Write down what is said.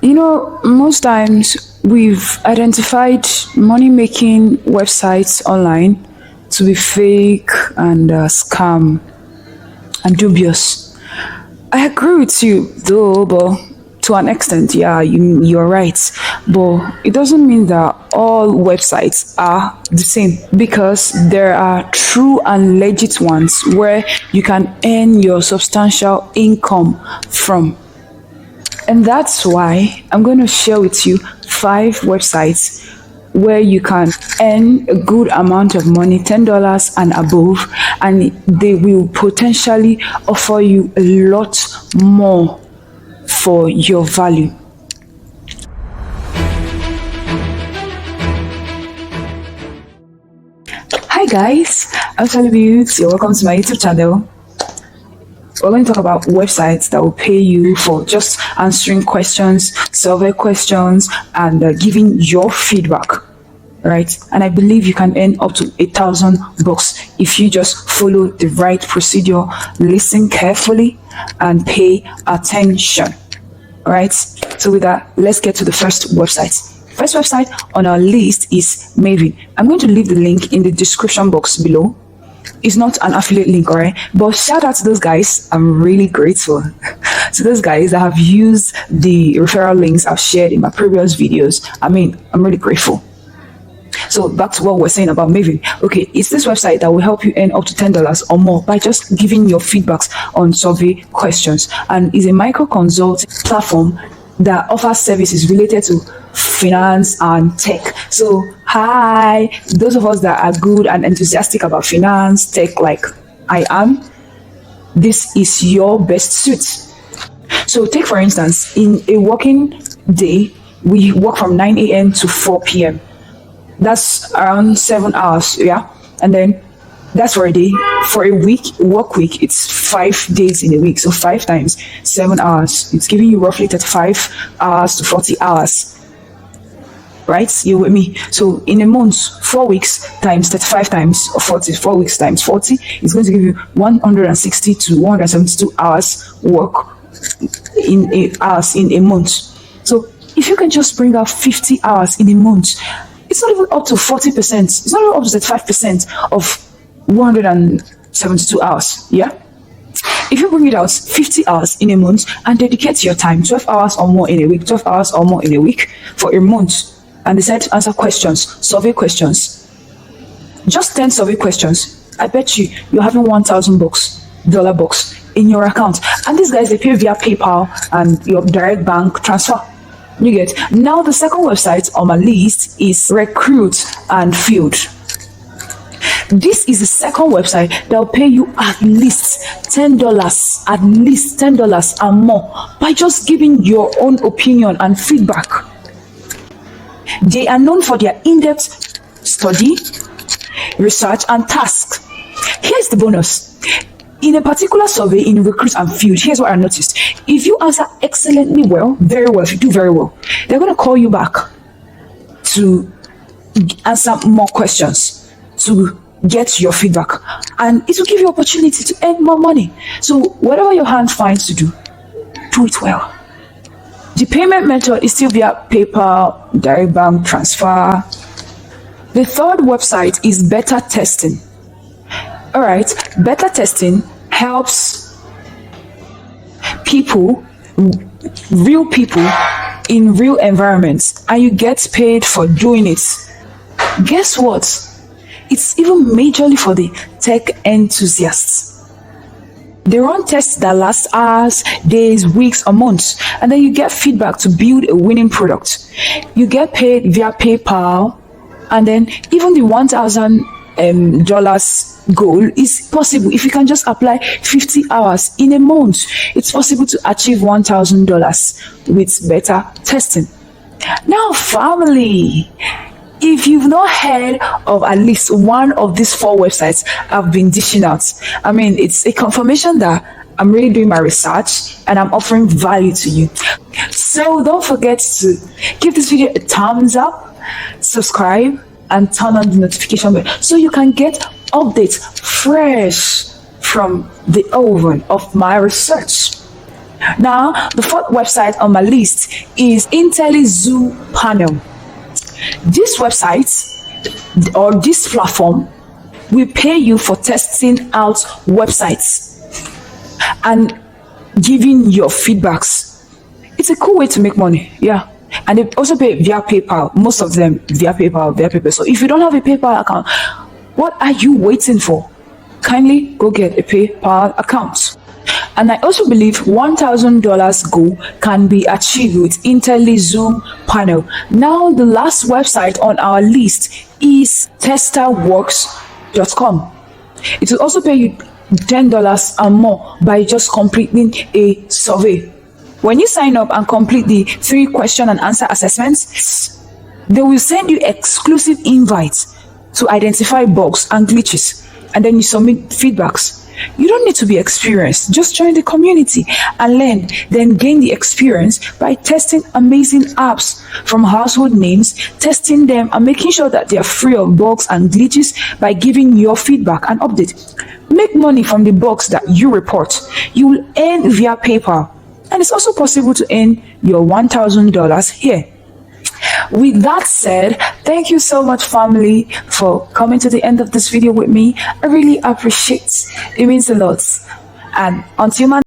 Most times we've identified money making websites online to be fake and scam and dubious. I agree with you though, but to an extent, yeah, you're right. But it doesn't mean that all websites are the same because there are true and legit ones where you can earn your substantial income from. And that's why I'm going to share with you 5 websites where you can earn a good amount of money, $10 and above, and they will potentially offer you a lot more for your value. Hi guys, I'm Sally Beauty. You're welcome to my YouTube channel. We're going to talk about websites that will pay you for just answering questions, survey questions, and giving your feedback, right? And I believe you can earn up to $1,000 if you just follow the right procedure, listen carefully, and pay attention, right? So with that, let's get to the first website. First website on our list is Maven. I'm going to leave the link in the description box below. It's not an affiliate link, all right? But shout out to those guys. I'm really grateful to those guys that have used the referral links I've shared in my previous videos. I'm really grateful. So back to what we're saying about Maven. Okay, it's this website that will help you earn up to $10 or more by just giving your feedbacks on survey questions, and is a micro consult platform that offers services related to finance and tech. So hi, those of us that are good and enthusiastic about finance, tech like I am, this is your best suit. So take for instance, in a working day, we work from 9 a.m. to 4 p.m. That's around 7 hours, yeah? And then that's for a day. For a work week, it's 5 days in a week. So 5 times 7 hours. It's giving you roughly 35 hours to 40 hours. Right? You with me? So in a month, 4 weeks times 35 times 40, 4 weeks times 40 is going to give you 160 to 172 hours work in a month. So if you can just bring out 50 hours in a month, it's not even up to 40%. It's not even up to 35% of 172 hours. Yeah. If you bring it out 50 hours in a month and dedicate your time, 12 hours or more in a week, 12 hours or more in a week for a month, and decide to answer questions, survey questions, just 10 survey questions, I bet you're having $1,000 box in your account. And these guys, they pay via PayPal and your direct bank transfer. You get. Now the second website on my list is Recruit and Field. This is the second website that will pay you at least $10 and more by just giving your own opinion and feedback. They are known for their in-depth study, research, and tasks. Here's the bonus. In a particular survey in Recruit and Field, here's what I noticed. If you answer excellently well, very well, if you do very well, they're going to call you back to answer more questions, to get your feedback, and it will give you opportunity to earn more money. So whatever your hand finds to do it well. The payment method is still via PayPal, direct bank transfer. The third website is Beta Testing. All right, beta testing helps people, real people in real environments, and you get paid for doing it. Guess what? It's even majorly for the tech enthusiasts. They run tests that last hours, days, weeks, or months, and then you get feedback to build a winning product. You get paid via PayPal, and then even the $1,000 goal is possible if you can just apply 50 hours in a month. It's possible to achieve $1,000 with better testing. Now, family, if you've not heard of at least one of these 4 websites I've been dishing out, it's a confirmation that I'm really doing my research and I'm offering value to you. So don't forget to give this video a thumbs up, subscribe, and turn on the notification bell so you can get updates fresh from the oven of my research. Now, the fourth website on my list is Zoom Panel. This website or this platform will pay you for testing out websites and giving your feedbacks. It's a cool way to make money, yeah. And they also pay via PayPal, most of them via PayPal. So if you don't have a PayPal account, what are you waiting for? Kindly go get a PayPal account. And I also believe $1,000 goal can be achieved with Zoom Panel. Now, the last website on our list is testerworks.com. It will also pay you $10 and more by just completing a survey. When you sign up and complete the 3 question and answer assessments, they will send you exclusive invites to identify bugs and glitches, and then you submit feedbacks. You don't need to be experienced. Just join the community and learn, then gain the experience by testing amazing apps from household names, testing them and making sure that they are free of bugs and glitches by giving your feedback and update. Make money from the bugs that you report. You will earn via PayPal, and it's also possible to earn your $1,000 here. With that said, thank you so much, family, for coming to the end of this video with me. I really appreciate it. It means a lot. And until my